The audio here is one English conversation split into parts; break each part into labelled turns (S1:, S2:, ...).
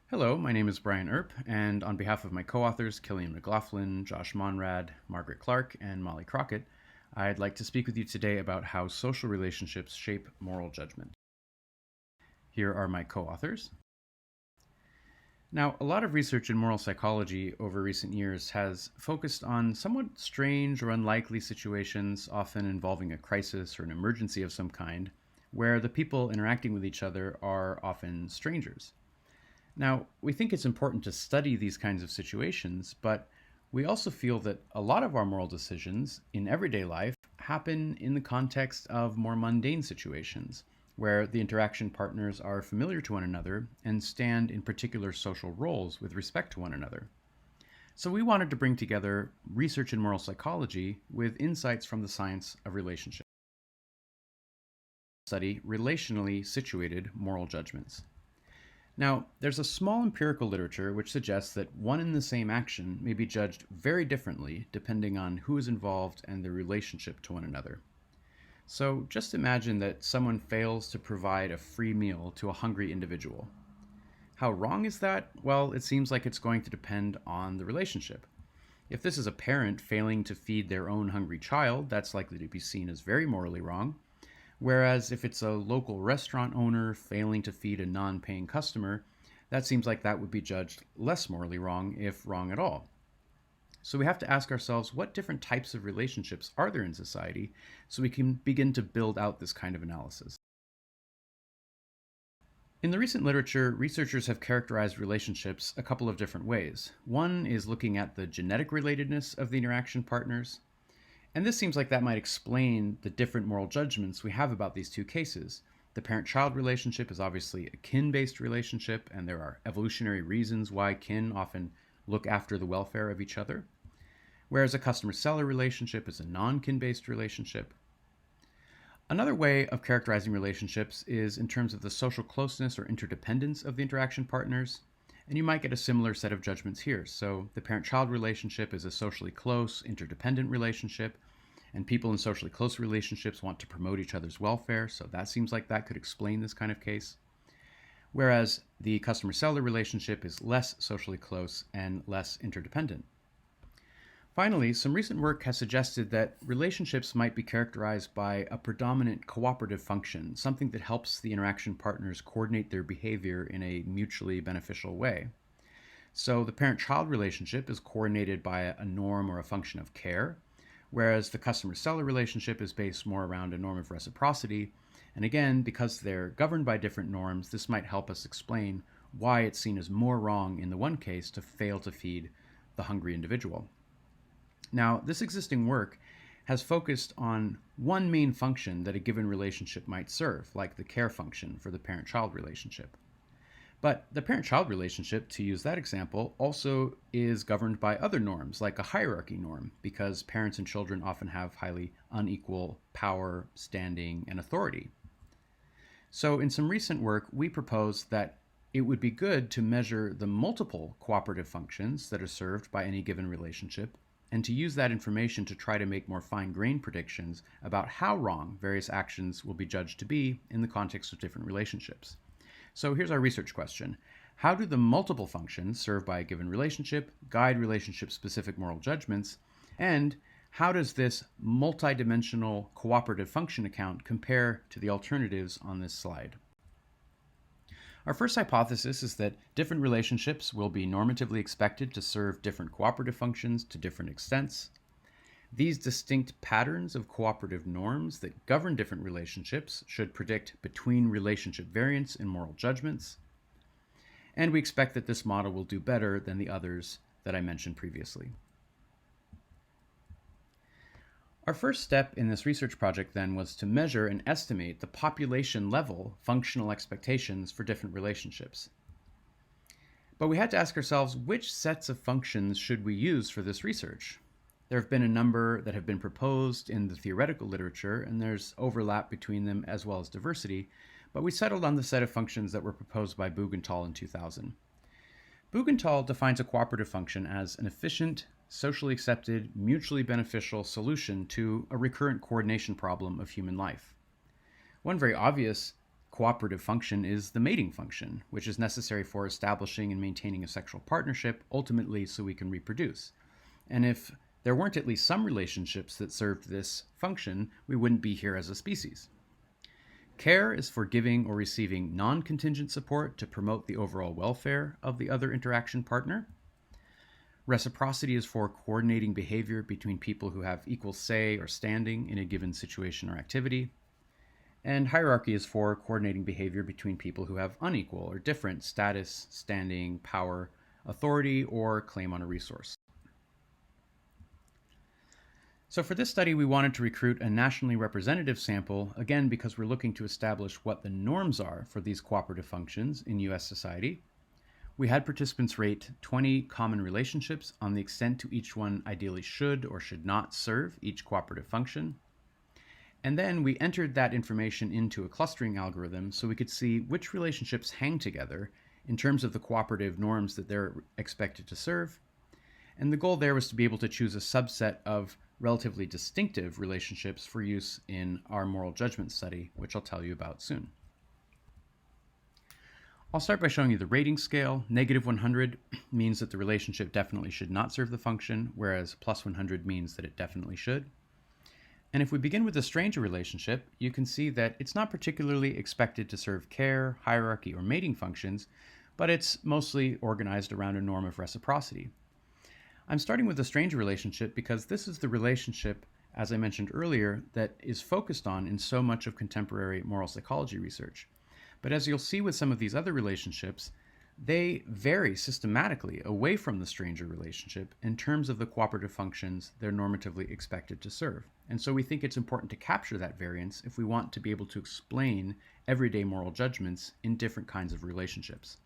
S1: Hello, my name is Brian Earp, and on behalf of my co-authors, Killian McLaughlin, Josh Monrad, Margaret Clark, and Molly Crockett, I'd like to speak with you today about how social relationships shape moral judgment. Here are my co-authors. Now, a lot of research in moral psychology over recent years has focused on somewhat strange or unlikely situations, often involving a crisis or an emergency of some kind, where the people interacting with each other are often strangers. Now, we think it's important to study these kinds of situations, but we also feel that a lot of our moral decisions in everyday life happen in the context of more mundane situations, where the interaction partners are familiar to one another and stand in particular social roles with respect to one another. So we wanted to bring together research in moral psychology with insights from the science of relationship. Study relationally situated moral judgments. Now, there's a small empirical literature which suggests that one and the same action may be judged very differently depending on who is involved and their relationship to one another. So just imagine that someone fails to provide a free meal to a hungry individual. How wrong is that? Well, it seems like it's going to depend on the relationship. If this is a parent failing to feed their own hungry child, that's likely to be seen as very morally wrong. Whereas if it's a local restaurant owner failing to feed a non paying customer, that seems like that would be judged less morally wrong, if wrong at all. So we have to ask ourselves, what different types of relationships are there in society so we can begin to build out this kind of analysis. In the recent literature, researchers have characterized relationships a couple of different ways. One is looking at the genetic relatedness of the interaction partners. And this seems like that might explain the different moral judgments we have about these two cases. The parent child relationship is obviously a kin based relationship, and there are evolutionary reasons why kin often look after the welfare of each other, whereas a customer seller relationship is a non kin based relationship. Another way of characterizing relationships is in terms of the social closeness or interdependence of the interaction partners. And you might get a similar set of judgments here. So the parent child relationship is a socially close, interdependent relationship, and people in socially close relationships want to promote each other's welfare, so that seems like that could explain this kind of case. Whereas the customer seller relationship is less socially close and less interdependent. Finally, some recent work has suggested that relationships might be characterized by a predominant cooperative function, something that helps the interaction partners coordinate their behavior in a mutually beneficial way. So the parent-child relationship is coordinated by a norm or a function of care, whereas the customer-seller relationship is based more around a norm of reciprocity. And again, because they're governed by different norms, this might help us explain why it's seen as more wrong in the one case to fail to feed the hungry individual. Now, this existing work has focused on one main function that a given relationship might serve, like the care function for the parent-child relationship. But the parent-child relationship, to use that example, also is governed by other norms, like a hierarchy norm, because parents and children often have highly unequal power, standing, and authority. So in some recent work, we proposed that it would be good to measure the multiple cooperative functions that are served by any given relationship, and to use that information to try to make more fine-grained predictions about how wrong various actions will be judged to be in the context of different relationships. So here's our research question. How do the multiple functions served by a given relationship guide relationship-specific moral judgments? And how does this multidimensional cooperative function account compare to the alternatives on this slide? Our first hypothesis is that different relationships will be normatively expected to serve different cooperative functions to different extents. These distinct patterns of cooperative norms that govern different relationships should predict between relationship variance in moral judgments. And we expect that this model will do better than the others that I mentioned previously. Our first step in this research project then was to measure and estimate the population level functional expectations for different relationships. But we had to ask ourselves, which sets of functions should we use for this research? There have been a number that have been proposed in the theoretical literature, and there's overlap between them as well as diversity, but we settled on the set of functions that were proposed by Bugental in 2000. Bugental defines a cooperative function as an efficient, socially accepted, mutually beneficial solution to a recurrent coordination problem of human life. One very obvious cooperative function is the mating function, which is necessary for establishing and maintaining a sexual partnership, ultimately so we can reproduce. And if there weren't at least some relationships that served this function, we wouldn't be here as a species. Care is for giving or receiving non-contingent support to promote the overall welfare of the other interaction partner. Reciprocity is for coordinating behavior between people who have equal say or standing in a given situation or activity. And hierarchy is for coordinating behavior between people who have unequal or different status, standing, power, authority, or claim on a resource. So for this study, we wanted to recruit a nationally representative sample, again, because we're looking to establish what the norms are for these cooperative functions in US society. We had participants rate 20 common relationships on the extent to each one ideally should or should not serve each cooperative function. And then we entered that information into a clustering algorithm so we could see which relationships hang together in terms of the cooperative norms that they're expected to serve. And the goal there was to be able to choose a subset of relatively distinctive relationships for use in our moral judgment study, which I'll tell you about soon. I'll start by showing you the rating scale. -100 means that the relationship definitely should not serve the function, whereas +100 means that it definitely should. And if we begin with the stranger relationship, you can see that it's not particularly expected to serve care, hierarchy, or mating functions, but it's mostly organized around a norm of reciprocity. I'm starting with the stranger relationship because this is the relationship, as I mentioned earlier, that is focused on in so much of contemporary moral psychology research. But as you'll see with some of these other relationships, they vary systematically away from the stranger relationship in terms of the cooperative functions they're normatively expected to serve. And so we think it's important to capture that variance if we want to be able to explain everyday moral judgments in different kinds of relationships.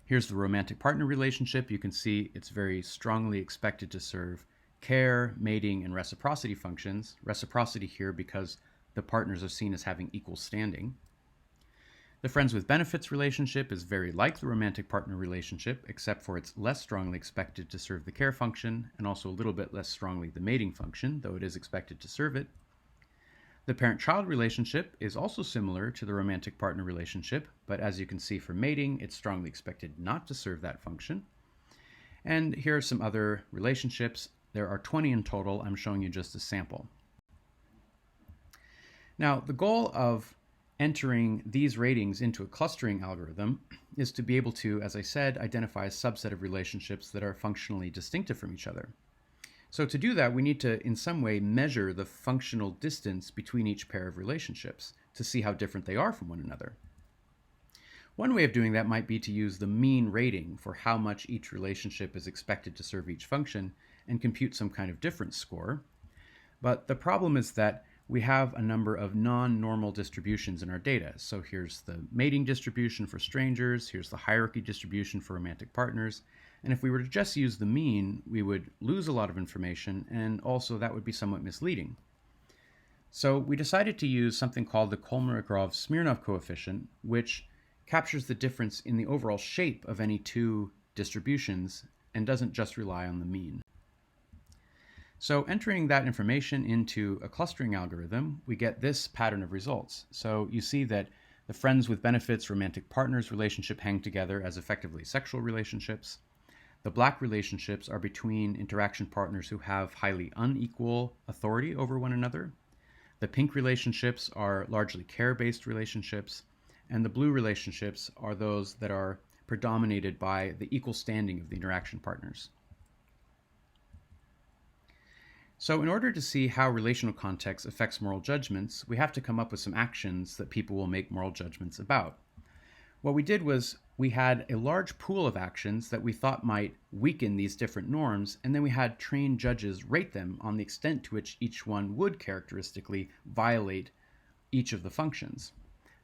S1: Here's the romantic partner relationship. You can see it's very strongly expected to serve care, mating, and reciprocity functions. Reciprocity here because the partners are seen as having equal standing. The friends with benefits relationship is very like the romantic partner relationship, except for it's less strongly expected to serve the care function and also a little bit less strongly the mating function, though it is expected to serve it. The parent-child relationship is also similar to the romantic partner relationship, but as you can see for mating, it's strongly expected not to serve that function. And here are some other relationships. There are 20 in total. I'm showing you just a sample. Now, the goal of entering these ratings into a clustering algorithm is to be able to, as I said, identify a subset of relationships that are functionally distinctive from each other. So to do that, we need to, in some way, measure the functional distance between each pair of relationships to see how different they are from one another. One way of doing that might be to use the mean rating for how much each relationship is expected to serve each function and compute some kind of difference score. But the problem is that we have a number of non-normal distributions in our data. So here's the mating distribution for strangers, here's the hierarchy distribution for romantic partners, and if we were to just use the mean, we would lose a lot of information, and also that would be somewhat misleading. So we decided to use something called the Kolmogorov-Smirnov coefficient, which captures the difference in the overall shape of any two distributions and doesn't just rely on the mean. So entering that information into a clustering algorithm, we get this pattern of results. So you see that the friends with benefits romantic partners relationship hang together as effectively sexual relationships. The black relationships are between interaction partners who have highly unequal authority over one another. The pink relationships are largely care-based relationships, and the blue relationships are those that are predominated by the equal standing of the interaction partners. So in order to see how relational context affects moral judgments, we have to come up with some actions that people will make moral judgments about. What we did was we had a large pool of actions that we thought might weaken these different norms, and then we had trained judges rate them on the extent to which each one would characteristically violate each of the functions.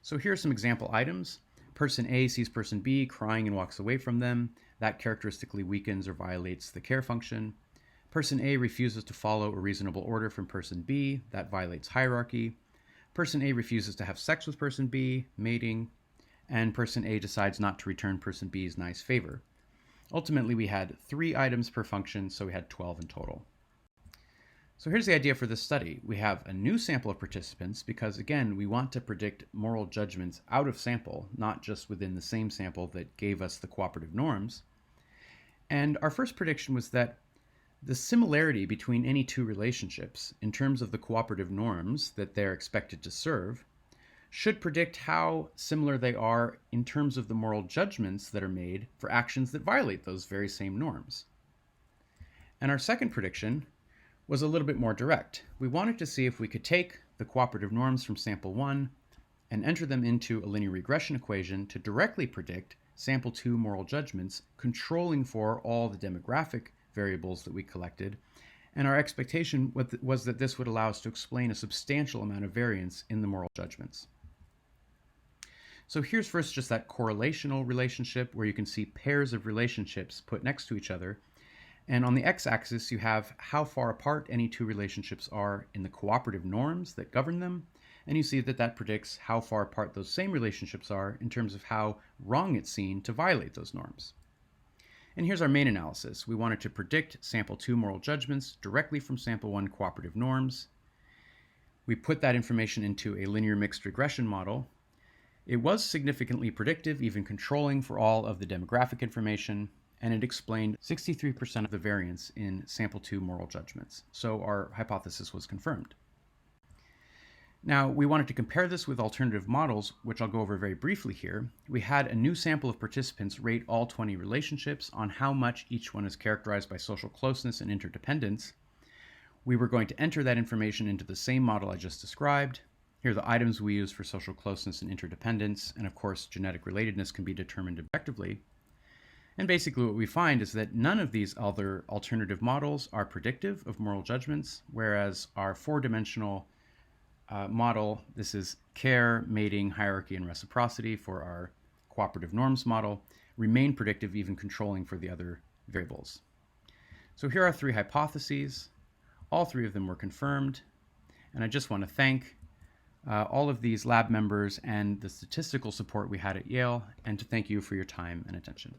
S1: So here are some example items. Person A sees person B crying and walks away from them. That characteristically weakens or violates the care function. Person A refuses to follow a reasonable order from person B. That violates hierarchy. Person A refuses to have sex with person B, mating. And person A decides not to return person B's nice favor. Ultimately, we had 3 items per function, so we had 12 in total. So here's the idea for this study. We have a new sample of participants because, again, we want to predict moral judgments out of sample, not just within the same sample that gave us the cooperative norms. And our first prediction was that the similarity between any two relationships in terms of the cooperative norms that they're expected to serve should predict how similar they are in terms of the moral judgments that are made for actions that violate those very same norms. And our second prediction was a little bit more direct. We wanted to see if we could take the cooperative norms from sample 1 and enter them into a linear regression equation to directly predict sample 2 moral judgments, controlling for all the demographic variables that we collected. And our expectation was that this would allow us to explain a substantial amount of variance in the moral judgments. So here's first just that correlational relationship where you can see pairs of relationships put next to each other. And on the x-axis, you have how far apart any two relationships are in the cooperative norms that govern them. And you see that that predicts how far apart those same relationships are in terms of how wrong it's seen to violate those norms. And here's our main analysis. We wanted to predict sample 2 moral judgments directly from sample 1 cooperative norms. We put that information into a linear mixed regression model. It was significantly predictive, even controlling for all of the demographic information, and it explained 63% of the variance in sample 2 moral judgments. So our hypothesis was confirmed. Now, we wanted to compare this with alternative models, which I'll go over very briefly here. We had a new sample of participants rate all 20 relationships on how much each one is characterized by social closeness and interdependence. We were going to enter that information into the same model I just described. Here are the items we use for social closeness and interdependence, and of course, genetic relatedness can be determined objectively. And basically what we find is that none of these other alternative models are predictive of moral judgments, whereas our 4-dimensional model, this is care, mating, hierarchy, and reciprocity for our cooperative norms model, remain predictive, even controlling for the other variables. So here are 3 hypotheses. All 3 of them were confirmed. And I just want to thank all of these lab members and the statistical support we had at Yale, and to thank you for your time and attention.